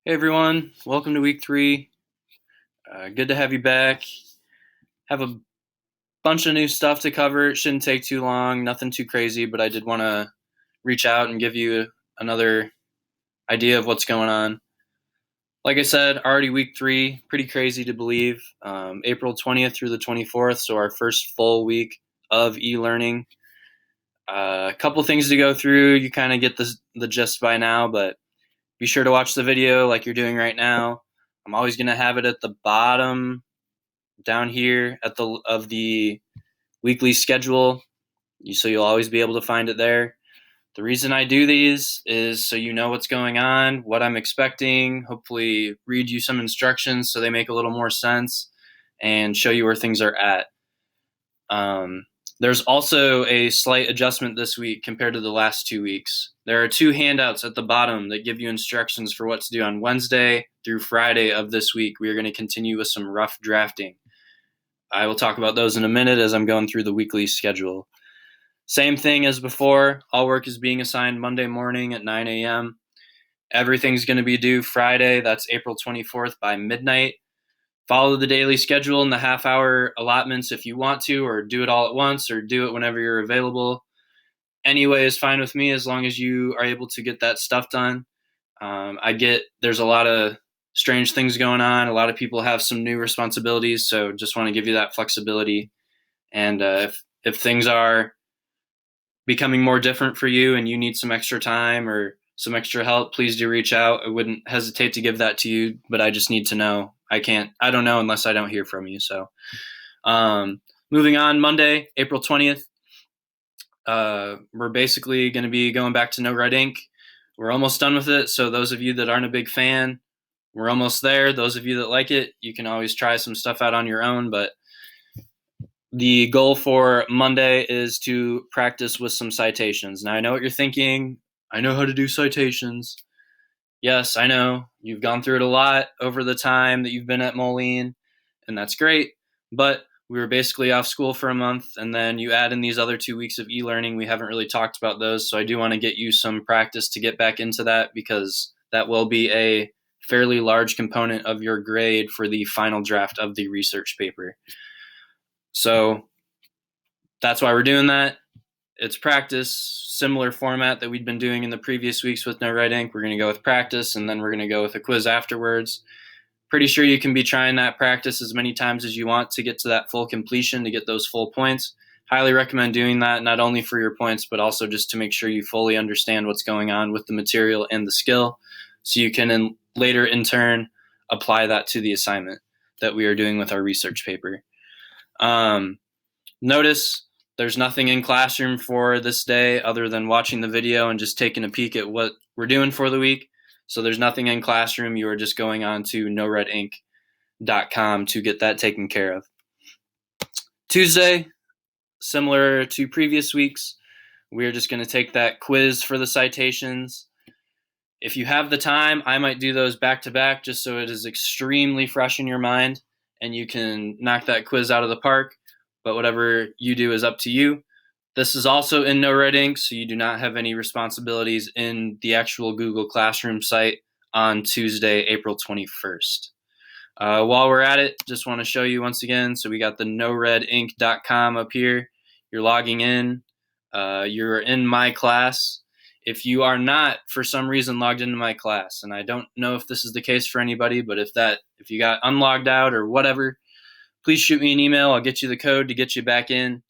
Hey everyone, welcome to week 3. Good to have you back. Have a bunch of new stuff to cover. It shouldn't take too long, nothing too crazy, but I did want to reach out and give you another idea of what's going on. Like I said, already week 3, pretty crazy to believe. April 20th through the 24th, so our first full week of e-learning. A couple things to go through. You kind of get the gist by now, but be sure to watch the video like you're doing right now. I'm always going to have it at the bottom down here at the weekly schedule, so you'll always be able to find it there. The reason I do these is so you know what's going on, what I'm expecting, hopefully read you some instructions so they make a little more sense and show you where things are at. There's also a slight adjustment this week compared to the last 2 weeks. There are 2 handouts at the bottom that give you instructions for what to do on Wednesday through Friday of this week. We are going to continue with some rough drafting. I will talk about those in a minute as I'm going through the weekly schedule. Same thing as before. All work is being assigned Monday morning at 9 a.m. Everything's going to be due Friday, that's April 24th by midnight. Follow the daily schedule and the half-hour allotments if you want to, or do it all at once, or do it whenever you're available. Anyway is fine with me as long as you are able to get that stuff done. I get there's a lot of strange things going on. A lot of people have some new responsibilities, so just want to give you that flexibility. And if things are becoming more different for you and you need some extra time or some extra help, please do reach out. I wouldn't hesitate to give that to you, but I just need to know. I don't know unless I don't hear from you. So moving on, Monday, April 20th, we're basically going to be going back to No Red Ink. We're almost done with it, so those of you that aren't a big fan, we're almost there. Those of you that like it, you can always try some stuff out on your own, but the goal for Monday is to practice with some citations. Now, I know what you're thinking. I know how to do citations. Yes, I know. You've gone through it a lot over the time that you've been at Moline, and that's great. But we were basically off school for a month, and then you add in these other 2 weeks of e-learning. We haven't really talked about those, so I do want to get you some practice to get back into that because that will be a fairly large component of your grade for the final draft of the research paper. So that's why we're doing that. It's practice, similar format that we'd been doing in the previous weeks with No Red Ink. We're going to go with practice, and then we're going to go with a quiz afterwards. Pretty sure you can be trying that practice as many times as you want to get to that full completion, to get those full points. Highly recommend doing that, not only for your points, but also just to make sure you fully understand what's going on with the material and the skill, so you can later in turn apply that to the assignment that we are doing with our research paper. Notice there's nothing in classroom for this day other than watching the video and just taking a peek at what we're doing for the week. So there's nothing in classroom. You are just going on to noredink.com to get that taken care of. Tuesday, similar to previous weeks, we're just going to take that quiz for the citations. If you have the time, I might do those back to back just so it is extremely fresh in your mind and you can knock that quiz out of the park. But whatever you do is up to you. This is also in No Red Ink, so you do not have any responsibilities in the actual Google Classroom site on Tuesday, April 21st. While we're at it, just want to show you once again. So we got the noredink.com up here. You're logging in. You're in my class. If you are not, for some reason, logged into my class, and I don't know if this is the case for anybody, but if you got unlogged out or whatever, please shoot me an email. I'll get you the code to get you back in,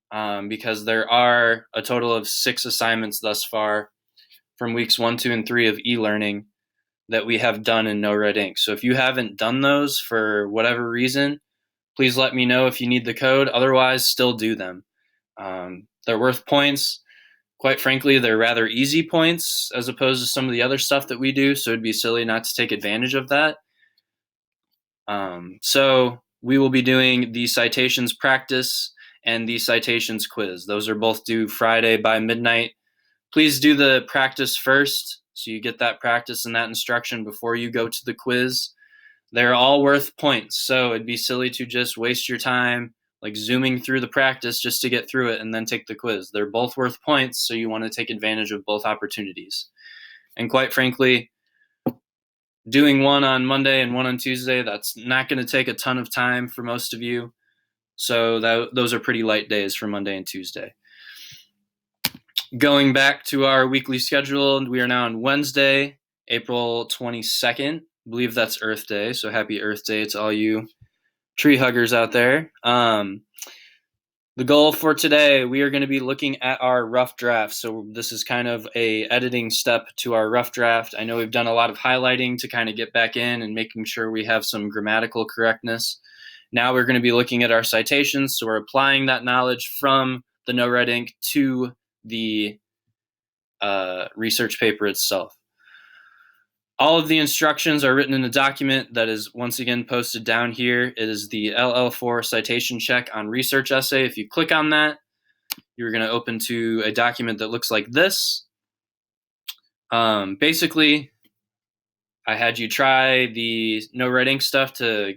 because there are a total of 6 assignments thus far from weeks 1, 2, and 3 of e-learning that we have done in No Red Ink. So if you haven't done those for whatever reason, please let me know if you need the code. Otherwise, still do them. They're worth points. Quite frankly, they're rather easy points as opposed to some of the other stuff that we do, so it'd be silly not to take advantage of that. So we will be doing the citations practice and the citations quiz. Those are both due Friday by midnight. Please do the practice first, so you get that practice and that instruction before you go to the quiz. They're all worth points, so it'd be silly to just waste your time like zooming through the practice just to get through it and then take the quiz. They're both worth points, so you want to take advantage of both opportunities. And quite frankly, doing one on Monday and one on Tuesday, that's not going to take a ton of time for most of you. So those are pretty light days for Monday and Tuesday. Going back to our weekly schedule, we are now on Wednesday, April 22nd. I believe that's Earth Day, so happy Earth Day to all you tree huggers out there. The goal for today, we are going to be looking at our rough draft. So this is kind of a editing step to our rough draft. I know we've done a lot of highlighting to kind of get back in and making sure we have some grammatical correctness. Now we're going to be looking at our citations. So we're applying that knowledge from the No Red Ink to the research paper itself. All of the instructions are written in a document that is once again posted down here. It is the LL4 citation check on research essay. If you click on that, you're going to open to a document that looks like this. Basically, I had you try the No Red Ink stuff to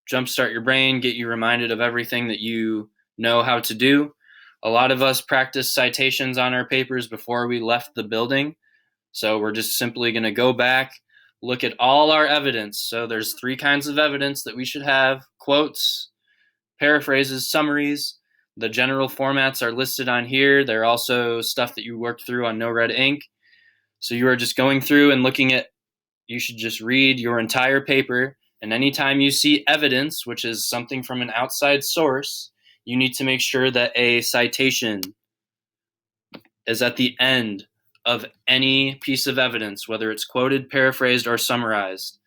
jumpstart your brain, get you reminded of everything that you know how to do. A lot of us practice citations on our papers before we left the building. So we're just simply going to go back, look at all our evidence. So there's 3 kinds of evidence that we should have: quotes, paraphrases, summaries. The general formats are listed on here. They're also stuff that you worked through on No Red Ink. So you are just going through and looking at, you should just read your entire paper. And anytime you see evidence, which is something from an outside source, you need to make sure that a citation is at the end of any piece of evidence, whether it's quoted, paraphrased, or summarized.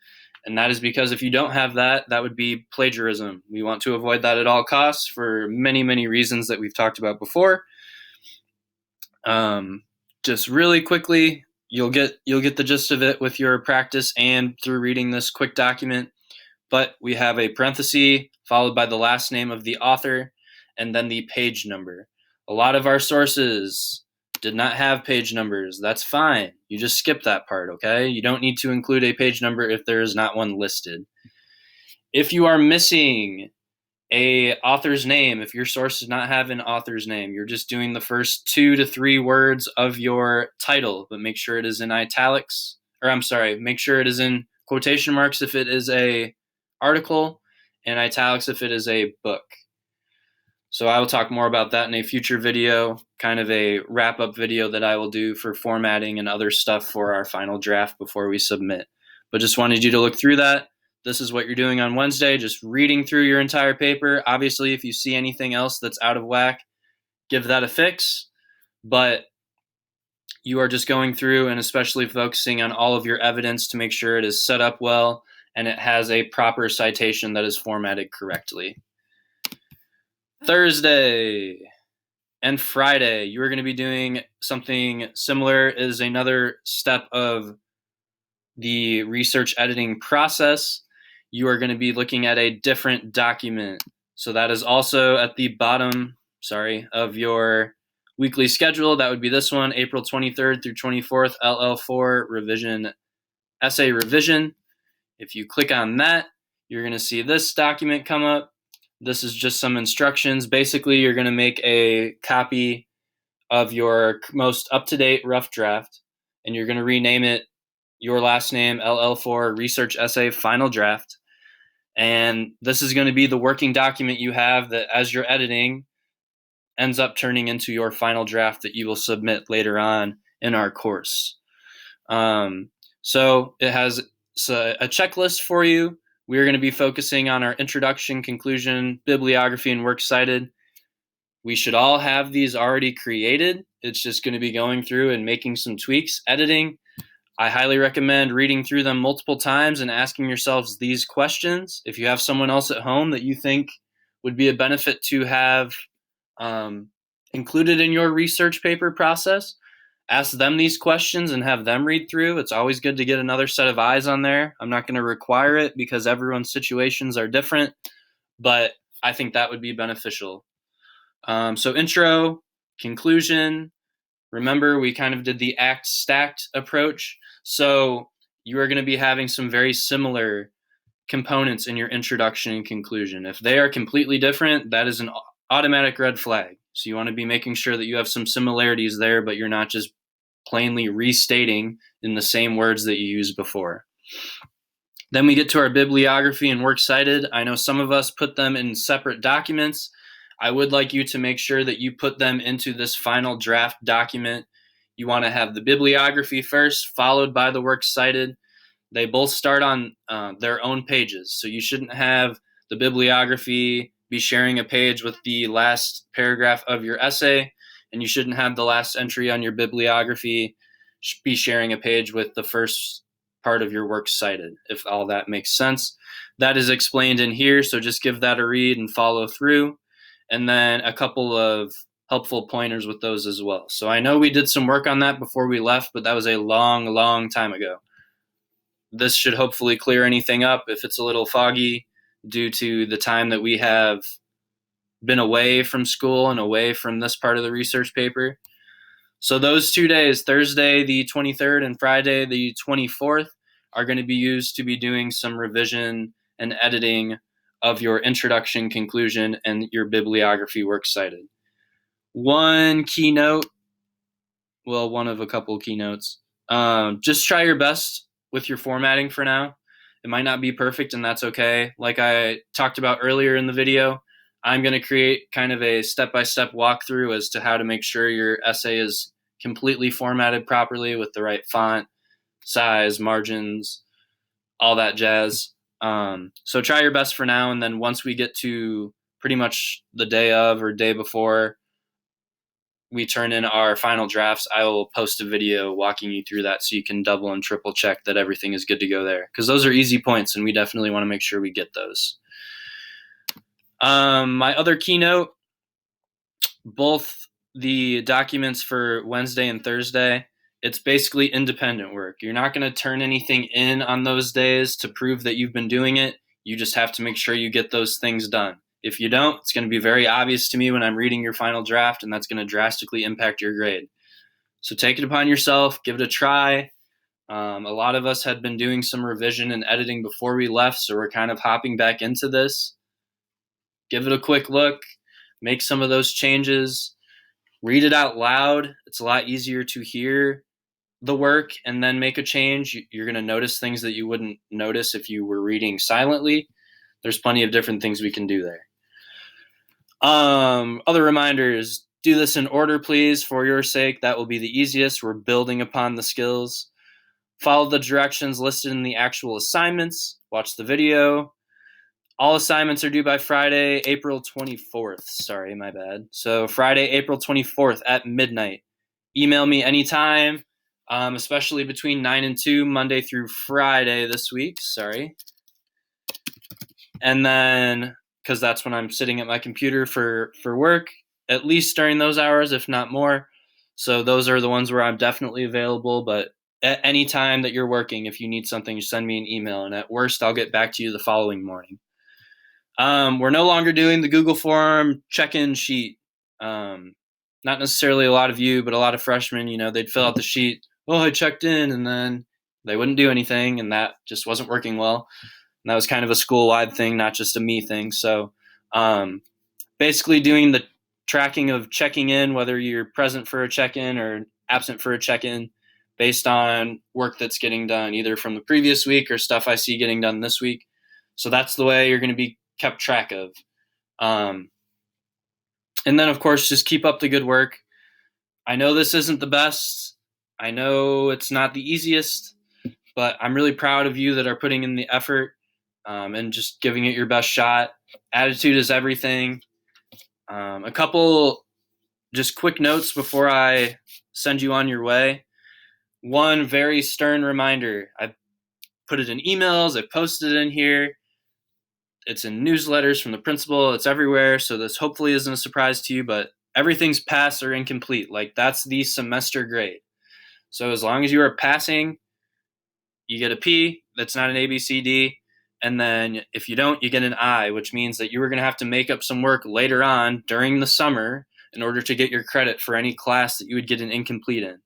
And that is because if you don't have that, that would be plagiarism. We want to avoid that at all costs for many, many reasons that we've talked about before. Just really quickly, you'll get the gist of it with your practice and through reading this quick document. But we have a parenthesis followed by the last name of the author and then the page number. A lot of our sources did not have page numbers. That's fine. You just skip that part, okay? You don't need to include a page number if there is not one listed. If you are missing a author's name, if your source does not have an author's name, you're just doing the first 2 to 3 words of your title, but make sure it is in italics, make sure it is in quotation marks if it is a article, and italics if it is a book. So I will talk more about that in a future video, kind of a wrap-up video that I will do for formatting and other stuff for our final draft before we submit. But just wanted you to look through that. This is what you're doing on Wednesday, just reading through your entire paper. Obviously, if you see anything else that's out of whack, give that a fix. But you are just going through and especially focusing on all of your evidence to make sure it is set up well and it has a proper citation that is formatted correctly. Thursday and Friday, you are going to be doing something similar. It is another step of the research editing process. You are going to be looking at a different document. So that is also at the bottom, of your weekly schedule. That would be this one, April 23rd through 24th, LL4 revision, essay revision. If you click on that, you're going to see this document come up. This is just some instructions. Basically, you're going to make a copy of your most up-to-date rough draft, and you're going to rename it your last name, LL4 Research Essay Final Draft. And this is going to be the working document you have that, as you're editing, ends up turning into your final draft that you will submit later on in our course. So it has a checklist for you. We are going to be focusing on our introduction, conclusion, bibliography, and works cited. We should all have these already created. It's just going to be going through and making some tweaks, editing. I highly recommend reading through them multiple times and asking yourselves these questions. If you have someone else at home that you think would be a benefit to have included in your research paper process, ask them these questions and have them read through. It's always good to get another set of eyes on there. I'm not going to require it because everyone's situations are different, but I think that would be beneficial. So intro, conclusion. Remember, we kind of did the act stacked approach. So you are going to be having some very similar components in your introduction and conclusion. If they are completely different, that is an automatic red flag. So you want to be making sure that you have some similarities there, but you're not just plainly restating in the same words that you used before. Then we get to our bibliography and works cited. I know some of us put them in separate documents. I would like you to make sure that you put them into this final draft document. You want to have the bibliography first, followed by the works cited. They both start on their own pages, so you shouldn't have the bibliography be sharing a page with the last paragraph of your essay, and you shouldn't have the last entry on your bibliography be sharing a page with the first part of your works cited, if all that makes sense. That is explained in here, so just give that a read and follow through. And then a couple of helpful pointers with those as well. So I know we did some work on that before we left, but that was a long, long time ago. This should hopefully clear anything up if it's a little foggy due to the time that we have been away from school and away from this part of the research paper. So those 2 days, Thursday the 23rd and Friday the 24th, are going to be used to be doing some revision and editing of your introduction, conclusion, and your bibliography works cited. One keynote, well, one of a couple keynotes. Just try your best with your formatting for now. It might not be perfect, and that's okay. Like I talked about earlier in the video, I'm going to create kind of a step-by-step walkthrough as to how to make sure your essay is completely formatted properly with the right font, size, margins, all that jazz. So try your best for now, and then once we get to pretty much the day of or day before we turn in our final drafts, I will post a video walking you through that so you can double and triple check that everything is good to go there, because those are easy points and we definitely want to make sure we get those. My other keynote, both the documents for Wednesday and Thursday, it's basically independent work. You're not going to turn anything in on those days to prove that you've been doing it. You just have to make sure you get those things done. If you don't, it's going to be very obvious to me when I'm reading your final draft, and that's going to drastically impact your grade. So take it upon yourself, give it a try. A lot of us had been doing some revision and editing before we left, so we're kind of hopping back into this. Give it a quick look, make some of those changes, read it out loud. It's a lot easier to hear the work and then make a change. You're going to notice things that you wouldn't notice if you were reading silently. There's plenty of different things we can do there. Other reminders, do this in order, please, for your sake. That will be the easiest. We're building upon the skills. Follow the directions listed in the actual assignments. Watch the video. All assignments are due by Friday, April 24th. Sorry, my bad. So Friday, April 24th at midnight. Email me anytime, especially between 9 and 2, Monday through Friday this week. Sorry. And then, because that's when I'm sitting at my computer for work, at least during those hours, if not more. So those are the ones where I'm definitely available. But at any time that you're working, if you need something, send me an email. And at worst, I'll get back to you the following morning. We're no longer doing the Google form check-in sheet. Not necessarily a lot of you, but a lot of freshmen, they'd fill out the sheet. Oh, I checked in, and then they wouldn't do anything, and that just wasn't working well. And that was kind of a school-wide thing, not just a me thing. So basically doing the tracking of checking in, whether you're present for a check-in or absent for a check-in, based on work that's getting done, either from the previous week or stuff I see getting done this week. So that's the way you're going to be kept track of. And then, of course, just keep up the good work. I know this isn't the best. I know it's not the easiest, but I'm really proud of you that are putting in the effort and just giving it your best shot. Attitude is everything. A couple just quick notes before I send you on your way. One very stern reminder. I put it in emails. I posted it in here. It's in newsletters from the principal. It's everywhere. So this hopefully isn't a surprise to you, but everything's pass or incomplete. Like, that's the semester grade. So as long as you are passing, you get a P. That's not an A, B, C, D. And then if you don't, you get an I, which means that you were going to have to make up some work later on during the summer in order to get your credit for any class that you would get an incomplete in.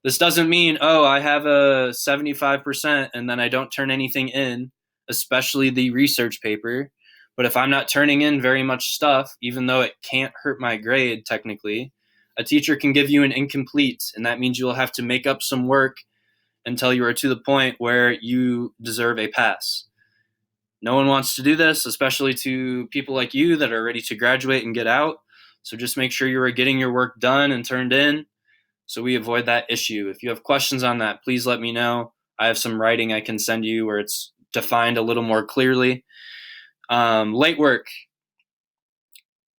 This doesn't mean, oh, I have a 75% and then I don't turn anything in, especially the research paper. But if I'm not turning in very much stuff, even though it can't hurt my grade technically, a teacher can give you an incomplete, and that means you'll have to make up some work until you are to the point where you deserve a pass. No one wants to do this, especially to people like you that are ready to graduate and get out. So just make sure you are getting your work done and turned in so we avoid that issue. If you have questions on that, please let me know. I have some writing I can send you where it's defined a little more clearly. Late work.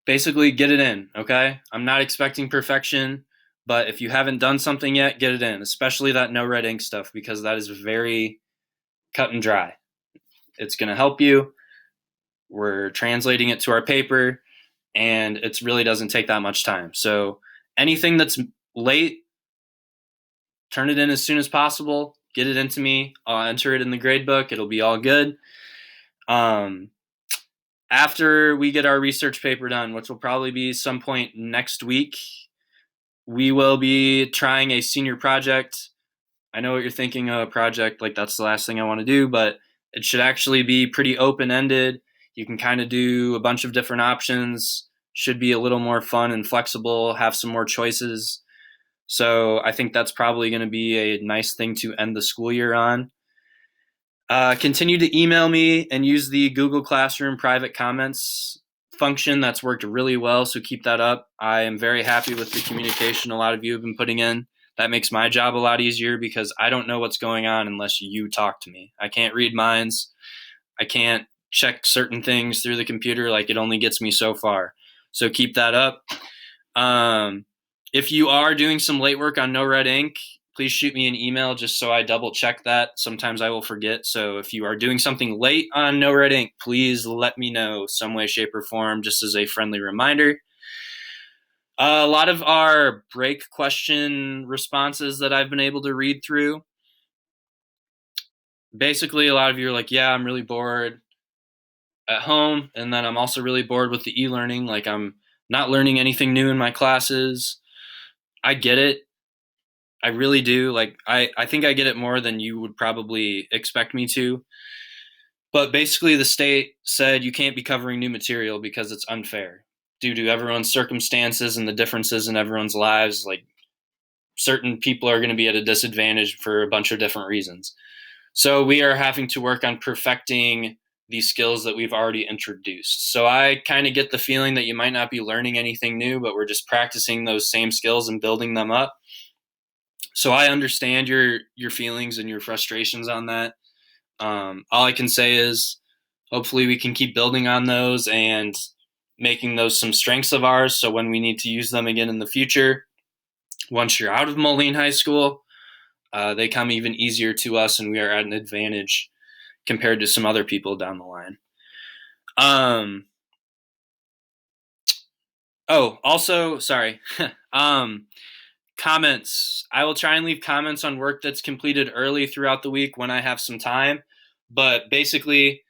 Basically, get it in, okay? I'm not expecting perfection, but if you haven't done something yet, get it in, especially that no red ink stuff, because that is very cut and dry. It's going to help you. We're translating it to our paper, and it really doesn't take that much time. So anything that's late, turn it in as soon as possible. Get it into me. I'll enter it in the grade book. It'll be all good. After we get our research paper done, which will probably be some point next week, we will be trying a senior project. I know what you're thinking of, a project like that's the last thing I want to do, but it should actually be pretty open-ended. You can kind of do a bunch of different options, should be a little more fun and flexible, have some more choices. So I think that's probably going to be a nice thing to end the school year on. Continue to email me and use the Google Classroom private comments function. That's worked really well, so keep that up. I am very happy with the communication a lot of you have been putting in. That makes my job a lot easier because I don't know what's going on unless you talk to me. I can't read minds. I can't check certain things through the computer. Like, it only gets me so far. So keep that up. If you are doing some late work on no red ink, please shoot me an email just so I double check that. Sometimes I will forget. So if you are doing something late on no red ink, please let me know some way, shape, or form, just as a friendly reminder. A lot of our break question responses that I've been able to read through, basically a lot of you are like, yeah, I'm really bored at home, and then I'm also really bored with the e-learning. Like, I'm not learning anything new in my classes. I get it. I really do. Like, I think I get it more than you would probably expect me to. But basically, the state said you can't be covering new material because it's unfair due to everyone's circumstances and the differences in everyone's lives. Like, certain people are going to be at a disadvantage for a bunch of different reasons. So we are having to work on perfecting these skills that we've already introduced. So I kind of get the feeling that you might not be learning anything new, but we're just practicing those same skills and building them up. So I understand your feelings and your frustrations on that. All I can say is hopefully we can keep building on those and making those some strengths of ours. So when we need to use them again in the future, once you're out of Moline High School, they come even easier to us, and we are at an advantage compared to some other people down the line. Also, sorry. Comments. I will try and leave comments on work that's completed early throughout the week when I have some time. But basically,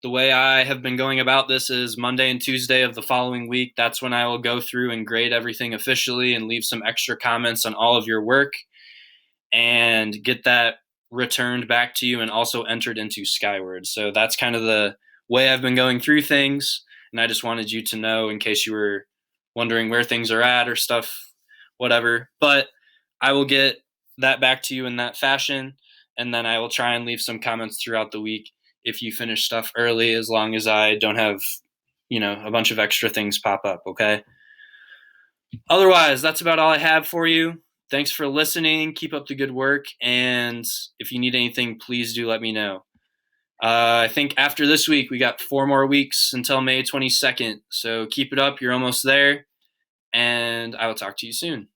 the way I have been going about this is Monday and Tuesday of the following week. That's when I will go through and grade everything officially and leave some extra comments on all of your work and get that returned back to you and also entered into Skyward. So that's kind of the way I've been going through things. And I just wanted you to know in case you were wondering where things are at or stuff, whatever. But I will get that back to you in that fashion. And then I will try and leave some comments throughout the week if you finish stuff early, as long as I don't have, a bunch of extra things pop up, okay? Otherwise, that's about all I have for you. Thanks for listening. Keep up the good work. And if you need anything, please do let me know. I think after this week, we got 4 more weeks until May 22nd. So keep it up. You're almost there. And I will talk to you soon.